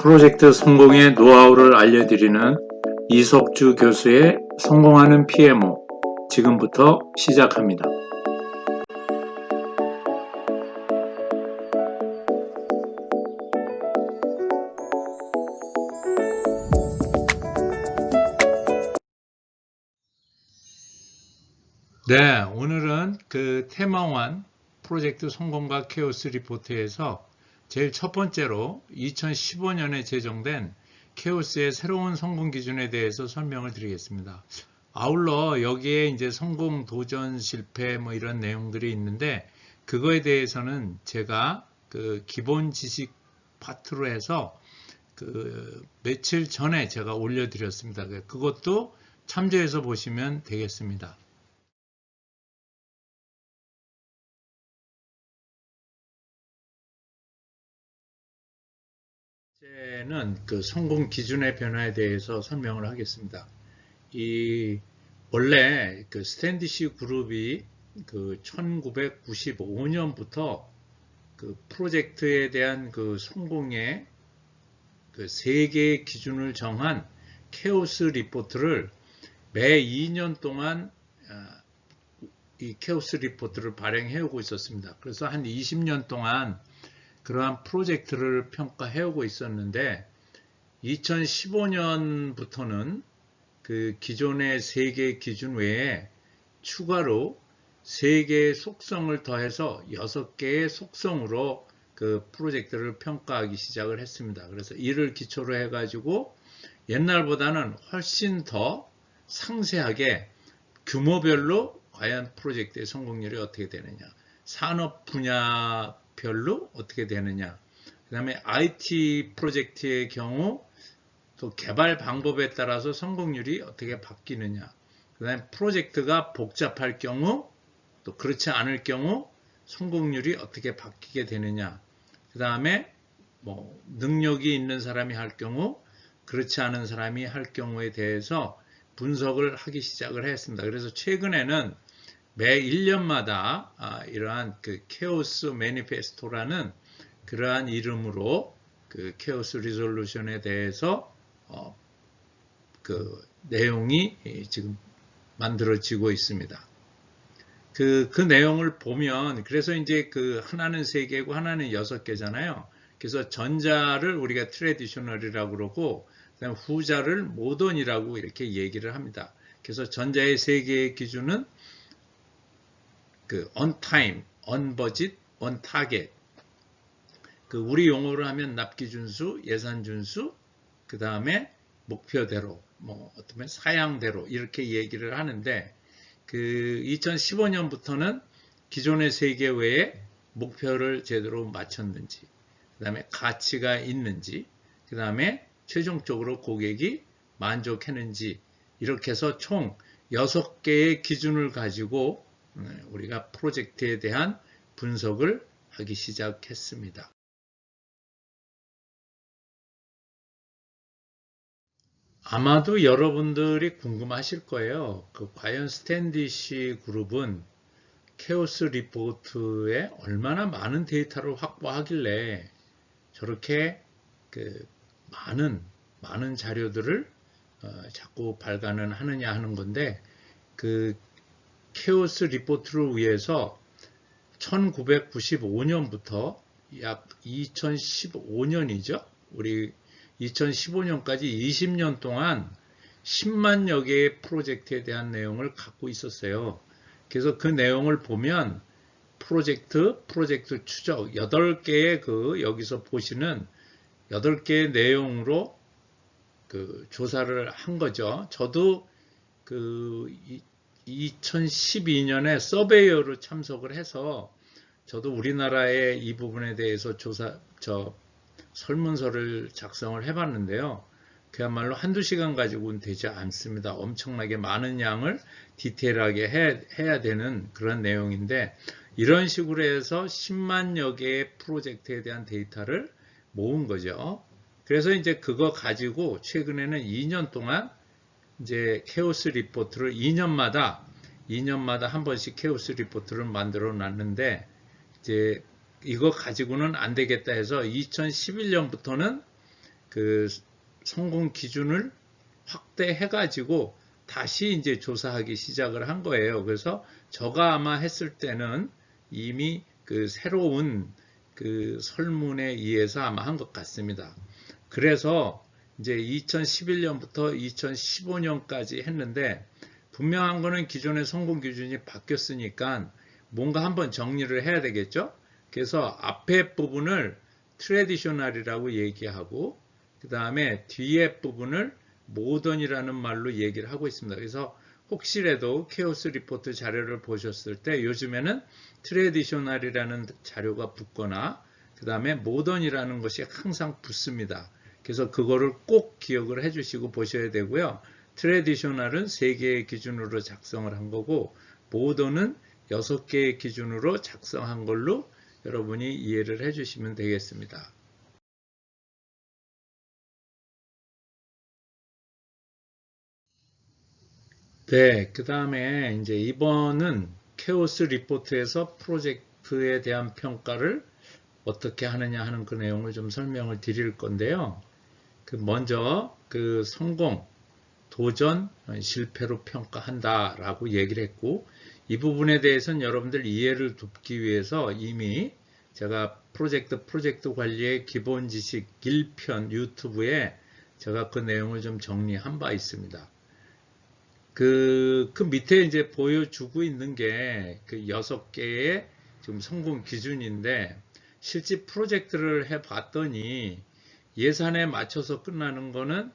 프로젝트 성공의 노하우를 알려드리는 이석주 교수의 성공하는 PMO, 지금부터 시작합니다. 네, 오늘은 그 테마1 프로젝트 성공과 케오스 리포트에서 제일 첫 번째로 2015년에 제정된 케오스의 새로운 성공 기준에 대해서 설명을 드리겠습니다. 아울러 여기에 이제 성공, 도전, 실패 뭐 이런 내용들이 있는데 그거에 대해서는 제가 그 기본 지식 파트로 해서 그 며칠 전에 제가 올려드렸습니다. 그것도 참조해서 보시면 되겠습니다. 이제는 그 성공 기준의 변화에 대해서 설명을 하겠습니다. 원래 그 스탠디시 그룹이 그 1995년부터 그 프로젝트에 대한 그 성공의 그 세 개의 기준을 정한 케오스 리포트를 매 2년 동안 이 케오스 리포트를 발행해 오고 있었습니다. 그래서 한 20년 동안 그러한 프로젝트를 평가해 오고 있었는데 2015년부터는 그 기존의 3개의 기준 외에 추가로 3개의 속성을 더해서 6개의 속성으로 그 프로젝트를 평가하기 시작을 했습니다. 그래서 이를 기초로 해가지고 옛날보다는 훨씬 더 상세하게 규모별로 과연 프로젝트의 성공률이 어떻게 되느냐, 산업 분야별로 어떻게 되느냐, 그 다음에 IT 프로젝트의 경우 또 개발 방법에 따라서 성공률이 어떻게 바뀌느냐, 그 다음에 프로젝트가 복잡할 경우 또 그렇지 않을 경우 성공률이 어떻게 바뀌게 되느냐, 그 다음에 뭐 능력이 있는 사람이 할 경우 그렇지 않은 사람이 할 경우에 대해서 분석을 하기 시작을 했습니다. 그래서 최근에는 매 1년마다 이러한 그 케오스 매니페스토라는 그러한 이름으로 그 케오스 리졸루션에 대해서 그 내용이 지금 만들어지고 있습니다. 그 내용을 보면 그래서 이제 그 하나는 3개고 하나는 6개잖아요. 그래서 전자를 우리가 트래디셔널이라고 그러고 그다음에 후자를 모던이라고 이렇게 얘기를 합니다. 그래서 전자의 3개의 기준은 그 on time, on budget, on target. 그 우리 용어로 하면 납기 준수, 예산 준수, 그 다음에 목표대로, 뭐 어쩌면 사양대로 이렇게 얘기를 하는데 그 2015년부터는 기존의 3개 외에 목표를 제대로 맞췄는지, 그 다음에 가치가 있는지, 그 다음에 최종적으로 고객이 만족했는지 이렇게 해서 총 6개의 기준을 가지고 우리가 프로젝트에 대한 분석을 하기 시작했습니다. 아마도 여러분들이 궁금하실 거예요. 그 과연 스탠디시 그룹은 케오스 리포트에 얼마나 많은 데이터를 확보하길래 저렇게 그 많은 자료들을 자꾸 발간을 하느냐 하는 건데 그 케오스 리포트를 위해서 1995년부터 약 2015년이죠. 우리 2015년까지 20년 동안 10만여 개의 프로젝트에 대한 내용을 갖고 있었어요. 그래서 그 내용을 보면 프로젝트 추적 8개의 그 여기서 보시는 8개의 내용으로 그 조사를 한 거죠. 저도 그 2012년에 서베이어로 참석을 해서 저도 우리나라의 이 부분에 대해서 설문서를 작성을 해봤는데요. 그야말로 한두 시간 가지고는 되지 않습니다. 엄청나게 많은 양을 디테일하게 해야 되는 그런 내용인데 이런 식으로 해서 10만여 개의 프로젝트에 대한 데이터를 모은 거죠. 그래서 이제 그거 가지고 최근에는 2년 동안 이제 케오스 리포트를 2년마다 한 번씩 케오스 리포트를 만들어 놨는데 이제 이거 가지고는 안 되겠다 해서 2011년부터는 그 성공 기준을 확대해가지고 다시 이제 조사하기 시작을 한 거예요. 그래서 저가 아마 했을 때는 이미 그 새로운 그 설문에 의해서 아마 한 것 같습니다. 그래서 이제 2011년부터 2015년까지 했는데 분명한 거는 기존의 성공 기준이 바뀌었으니까 뭔가 한번 정리를 해야 되겠죠. 그래서 앞에 부분을 트래디셔널이라고 얘기하고 그 다음에 뒤에 부분을 모던이라는 말로 얘기를 하고 있습니다. 그래서 혹시라도 케오스 리포트 자료를 보셨을 때 요즘에는 트래디셔널이라는 자료가 붙거나 그 다음에 모던이라는 것이 항상 붙습니다. 그래서 그거를 꼭 기억을 해주시고 보셔야 되고요. 트래디셔널은 3개의 기준으로 작성을 한 거고 모던은 6개의 기준으로 작성한 걸로 여러분이 이해를 해주시면 되겠습니다. 네, 그 다음에 이제 이번은 케오스 리포트에서 프로젝트에 대한 평가를 어떻게 하느냐 하는 그 내용을 좀 설명을 드릴 건데요. 먼저 그 성공, 도전, 실패로 평가한다라고 얘기를 했고 이 부분에 대해서는 여러분들 이해를 돕기 위해서 이미 제가 프로젝트 관리의 기본 지식 1편 유튜브에 제가 그 내용을 좀 정리한 바 있습니다. 그 밑에 이제 보여주고 있는 게 그 6개의 지금 성공 기준인데 실제 프로젝트를 해 봤더니 예산에 맞춰서 끝나는 거는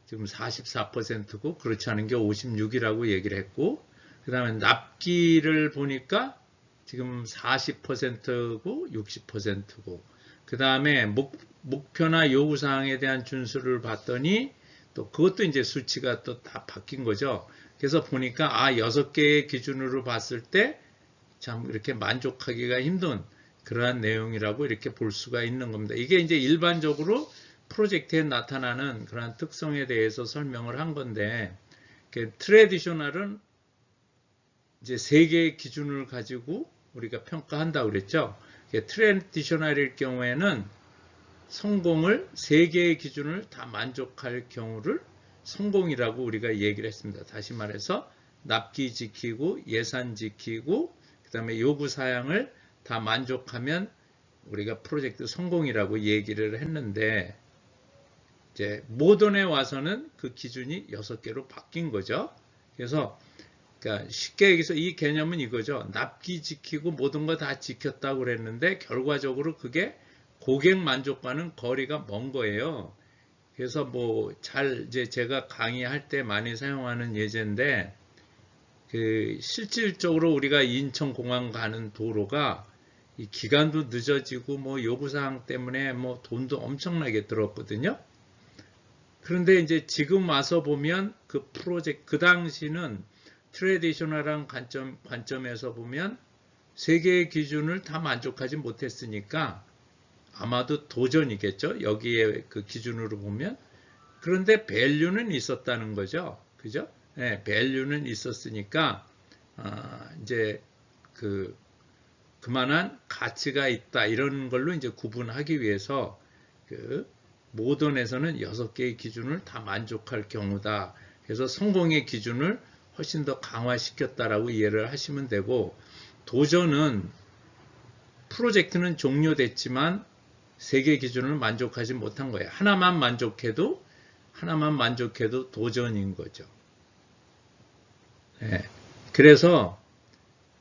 지금 44%고 그렇지 않은 게 56이라고 얘기를 했고 그 다음에 납기를 보니까 지금 40%고 60%고 그 다음에 목표나 요구사항에 대한 준수를 봤더니 또 그것도 이제 수치가 또 다 바뀐 거죠. 그래서 보니까 6개의 기준으로 봤을 때 참 이렇게 만족하기가 힘든 그러한 내용이라고 이렇게 볼 수가 있는 겁니다. 이게 이제 일반적으로 프로젝트에 나타나는 그러한 특성에 대해서 설명을 한 건데 트래디셔널은 이제 3개의 기준을 가지고 우리가 평가한다고 그랬죠. 트래디셔널일 경우에는 성공을 3개의 기준을 다 만족할 경우를 성공이라고 우리가 얘기를 했습니다. 다시 말해서 납기 지키고 예산 지키고 그 다음에 요구사항을 다 만족하면 우리가 프로젝트 성공이라고 얘기를 했는데 이제 모던에 와서는 그 기준이 6개로 바뀐 거죠. 그래서 그러니까 쉽게 얘기해서 이 개념은 이거죠. 납기 지키고 모든 거 다 지켰다고 그랬는데 결과적으로 그게 고객 만족과는 거리가 먼 거예요. 그래서 이제 제가 강의할 때 많이 사용하는 예제인데 실질적으로 우리가 인천공항 가는 도로가 이 기간도 늦어지고 요구사항 때문에 돈도 엄청나게 들었거든요. 그런데 이제 지금 와서 보면 그 프로젝트 그 당시는 트래디셔널한 관점에서 보면 3개의 기준을 다 만족하지 못했으니까 아마도 도전이겠죠. 여기에 그 기준으로 보면. 그런데 밸류는 있었다는 거죠. 그죠? 네, 밸류는 있었으니까 이제 그만한 가치가 있다 이런 걸로 이제 구분하기 위해서 모던에서는 6개의 기준을 다 만족할 경우다. 그래서 성공의 기준을 훨씬 더 강화시켰다라고 이해를 하시면 되고 도전은 프로젝트는 종료됐지만 3개 기준을 만족하지 못한 거예요. 하나만 만족해도 도전인 거죠. 네. 그래서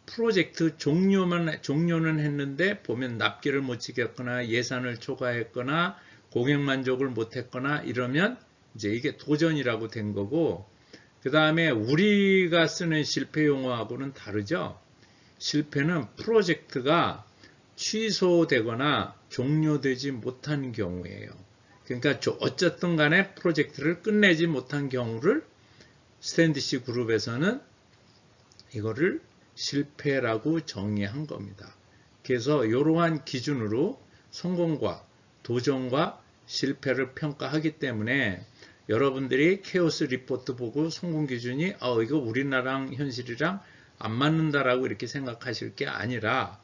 프로젝트 종료는 했는데 보면 납기를 못 지켰거나 예산을 초과했거나 고객 만족을 못했거나 이러면 이제 이게 도전이라고 된 거고 그 다음에 우리가 쓰는 실패 용어하고는 다르죠. 실패는 프로젝트가 취소되거나 종료되지 못한 경우예요. 그러니까 어쨌든 간에 프로젝트를 끝내지 못한 경우를 스탠디시 그룹에서는 이거를 실패라고 정의한 겁니다. 그래서 이러한 기준으로 성공과 도전과 실패를 평가하기 때문에 여러분들이 케오스 리포트 보고 성공 기준이 이거 우리나라랑 현실이랑 안 맞는다라고 이렇게 생각하실 게 아니라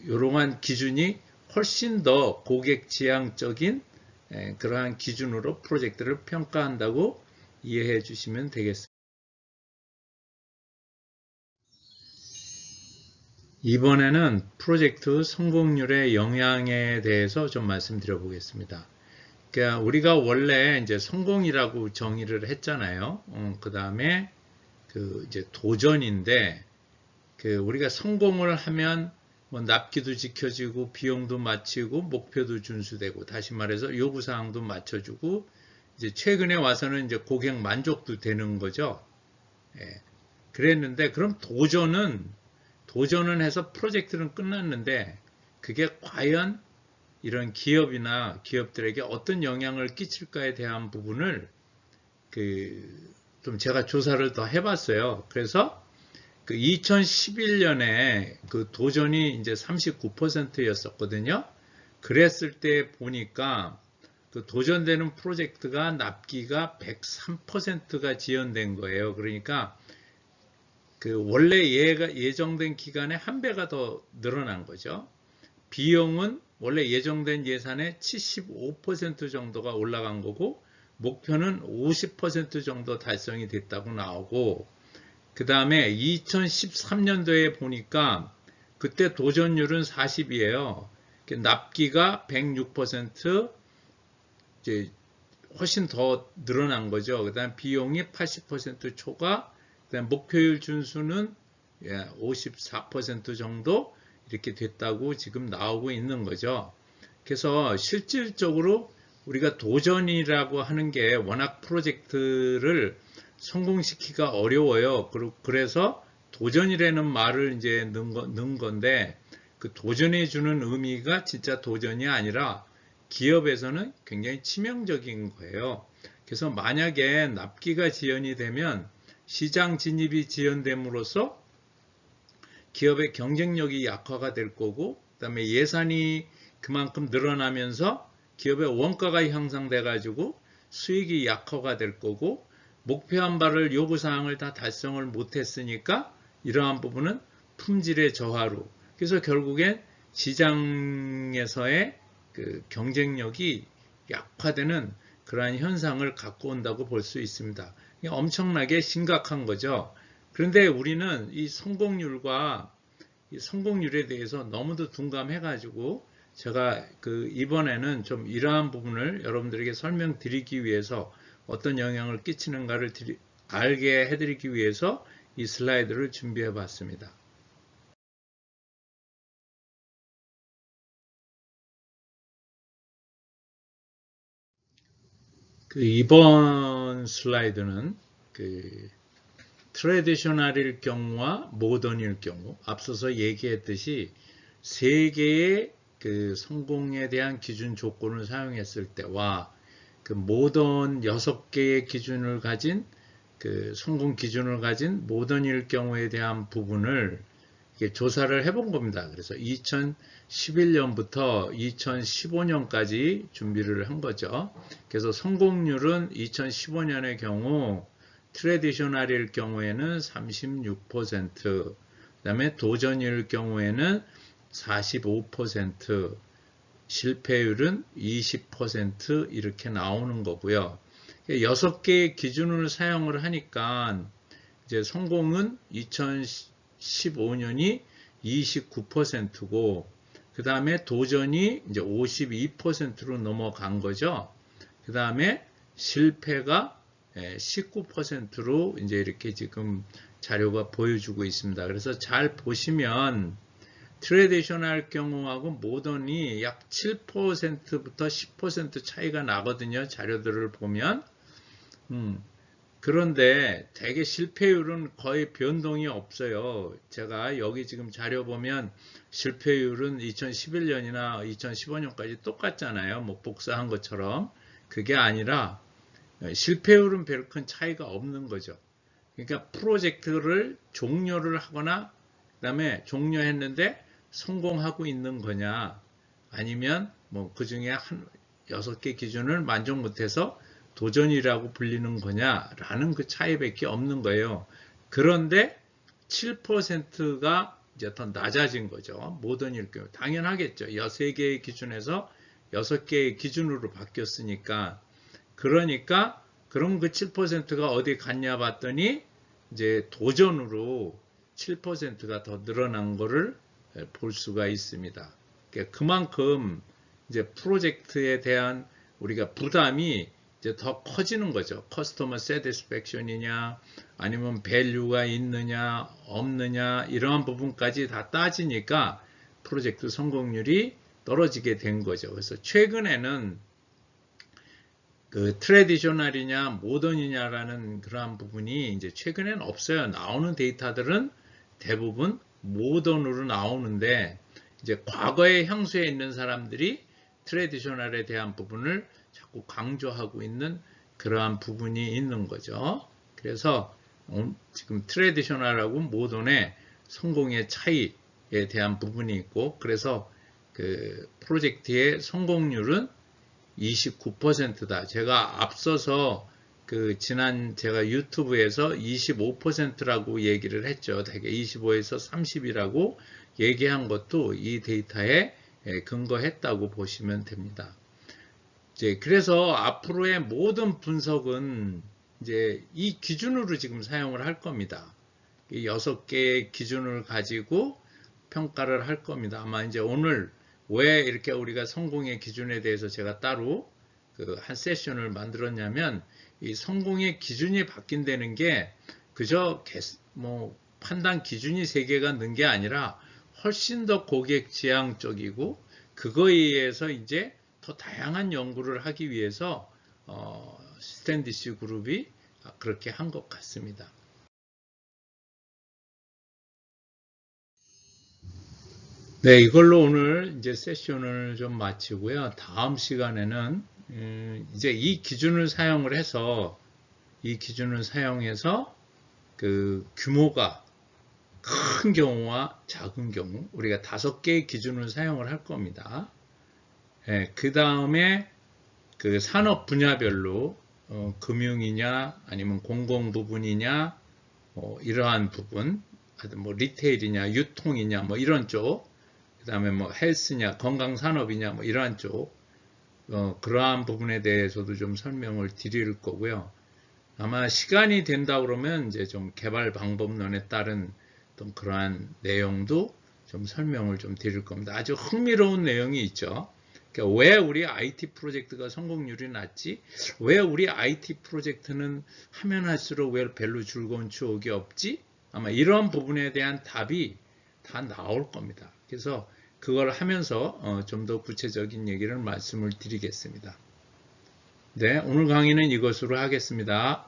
이러한 기준이 훨씬 더 고객 지향적인 그러한 기준으로 프로젝트를 평가한다고 이해해 주시면 되겠습니다. 이번에는 프로젝트 성공률의 영향에 대해서 좀 말씀드려 보겠습니다. 그러니까 우리가 원래 이제 성공이라고 정의를 했잖아요. 그 다음에 이제 도전인데, 우리가 성공을 하면 뭐 납기도 지켜지고 비용도 맞추고 목표도 준수되고, 다시 말해서 요구사항도 맞춰주고, 이제 최근에 와서는 이제 고객 만족도 되는 거죠. 예. 그랬는데, 그럼 도전은 해서 프로젝트는 끝났는데, 그게 과연 이런 기업이나 기업들에게 어떤 영향을 끼칠까에 대한 부분을 좀 제가 조사를 더 해봤어요. 그래서 2011년에 도전이 이제 39%였었거든요. 그랬을 때 보니까 도전되는 프로젝트가 납기가 103%가 지연된 거예요. 그러니까 원래 예정된 기간에 한 배가 더 늘어난 거죠. 비용은 원래 예정된 예산의 75% 정도가 올라간 거고, 목표는 50% 정도 달성이 됐다고 나오고, 그 다음에 2013년도에 보니까 그때 도전율은 40이에요. 납기가 106%, 이제 훨씬 더 늘어난 거죠. 그 다음 비용이 80% 초과, 그 다음 목표율 준수는 54% 정도 이렇게 됐다고 지금 나오고 있는 거죠. 그래서 실질적으로 우리가 도전이라고 하는 게 워낙 프로젝트를 성공시키기가 어려워요. 그래서 도전이라는 말을 이제 넣은 건데, 도전해 주는 의미가 진짜 도전이 아니라 기업에서는 굉장히 치명적인 거예요. 그래서 만약에 납기가 지연이 되면 시장 진입이 지연됨으로써 기업의 경쟁력이 약화가 될 거고, 그 다음에 예산이 그만큼 늘어나면서 기업의 원가가 향상돼 가지고 수익이 약화가 될 거고, 목표한 바를 요구사항을 다 달성을 못했으니까 이러한 부분은 품질의 저하로, 그래서 결국엔 시장에서의 경쟁력이 약화되는 그러한 현상을 갖고 온다고 볼 수 있습니다. 엄청나게 심각한 거죠. 그런데 우리는 이 성공률과 이 성공률에 대해서 너무도 둔감해가지고 제가 이번에는 좀 이러한 부분을 여러분들에게 설명드리기 위해서 어떤 영향을 끼치는가를 알게 해드리기 위해서 이 슬라이드를 준비해 봤습니다. 이번 슬라이드는 트래디셔널일 경우와 모던일 경우, 앞서서 얘기했듯이 세 개의 성공에 대한 기준 조건을 사용했을 때와 모던 6개의 기준을 가진 성공 기준을 가진 모던일 경우에 대한 부분을 조사를 해본 겁니다. 그래서 2011년부터 2015년까지 준비를 한 거죠. 그래서 성공률은 2015년의 경우 트래디셔널일 경우에는 36%, 그 다음에 도전일 경우에는 45%, 실패율은 20% 이렇게 나오는 거고요. 6개의 기준을 사용을 하니까 이제 성공은 2015년이 29%고, 그 다음에 도전이 이제 52%로 넘어간 거죠. 그 다음에 실패가 19%로 이제 이렇게 지금 자료가 보여주고 있습니다. 그래서 잘 보시면 트래디셔널 경우하고 모던이 약 7%부터 10% 차이가 나거든요. 자료들을 보면. 그런데 대개 실패율은 거의 변동이 없어요. 제가 여기 지금 자료 보면 실패율은 2011년이나 2015년까지 똑같잖아요. 뭐 복사한 것처럼. 그게 아니라 실패율은 별 큰 차이가 없는 거죠. 그러니까 프로젝트를 종료를 하거나 그다음에 종료했는데 성공하고 있는 거냐, 아니면 뭐 그 중에 한 6개 기준을 만족 못해서 도전이라고 불리는 거냐라는 그 차이밖에 없는 거예요. 그런데 7%가 이제 더 낮아진 거죠. 모던일 경우 당연하겠죠. 6개의 기준에서 6개의 기준으로 바뀌었으니까, 그러니까 그럼 그 7%가 어디 갔냐 봤더니 이제 도전으로 7%가 더 늘어난 거를 볼 수가 있습니다. 그만큼 이제 프로젝트에 대한 우리가 부담이 이제 더 커지는 거죠. 커스터머 세티스팩션이냐, 아니면 밸류가 있느냐, 없느냐, 이러한 부분까지 다 따지니까 프로젝트 성공률이 떨어지게 된 거죠. 그래서 최근에는 그 트래디셔널이냐, 모던이냐라는 그러한 부분이 이제 최근에는 없어요. 나오는 데이터들은 대부분 모던으로 나오는데, 이제 과거의 향수에 있는 사람들이 트래디셔널에 대한 부분을 자꾸 강조하고 있는 그러한 부분이 있는 거죠. 그래서 지금 트래디셔널하고 모던의 성공의 차이에 대한 부분이 있고, 그래서 그 프로젝트의 성공률은 29%다. 제가 앞서서 그 지난 제가 유튜브에서 25%라고 얘기를 했죠. 되게 25에서 30이라고 얘기한 것도 이 데이터에 근거했다고 보시면 됩니다. 이제 그래서 앞으로의 모든 분석은 이제 이 기준으로 지금 사용을 할 겁니다. 이 6개의 기준을 가지고 평가를 할 겁니다. 아마 이제 오늘 왜 이렇게 우리가 성공의 기준에 대해서 제가 따로 그 한 세션을 만들었냐면, 이 성공의 기준이 바뀐다는 게 그저 뭐 판단 기준이 3개가 는 게 아니라 훨씬 더 고객 지향적이고, 그거에 의해서 이제 더 다양한 연구를 하기 위해서 스탠디시 그룹이 그렇게 한 것 같습니다. 네, 이걸로 오늘 이제 세션을 좀 마치고요. 다음 시간에는 이제 이 기준을 사용해서 그 규모가 큰 경우와 작은 경우, 우리가 5개의 기준을 사용을 할 겁니다. 그 다음에 그 산업 분야별로 금융이냐, 아니면 공공 부분이냐, 이러한 부분, 뭐 리테일이냐, 유통이냐, 뭐 이런 쪽, 그 다음에 뭐 헬스냐, 건강산업이냐, 뭐 이러한 쪽, 그러한 부분에 대해서도 좀 설명을 드릴 거고요. 아마 시간이 된다 그러면 이제 좀 개발 방법론에 따른 어떤 그러한 내용도 좀 설명을 좀 드릴 겁니다. 아주 흥미로운 내용이 있죠. 그러니까 왜 우리 IT 프로젝트가 성공률이 낮지? 왜 우리 IT 프로젝트는 하면 할수록 왜 별로 즐거운 추억이 없지? 아마 이런 부분에 대한 답이 다 나올 겁니다. 그래서 그걸 하면서 좀 더 구체적인 얘기를 말씀을 드리겠습니다. 네, 오늘 강의는 이것으로 하겠습니다.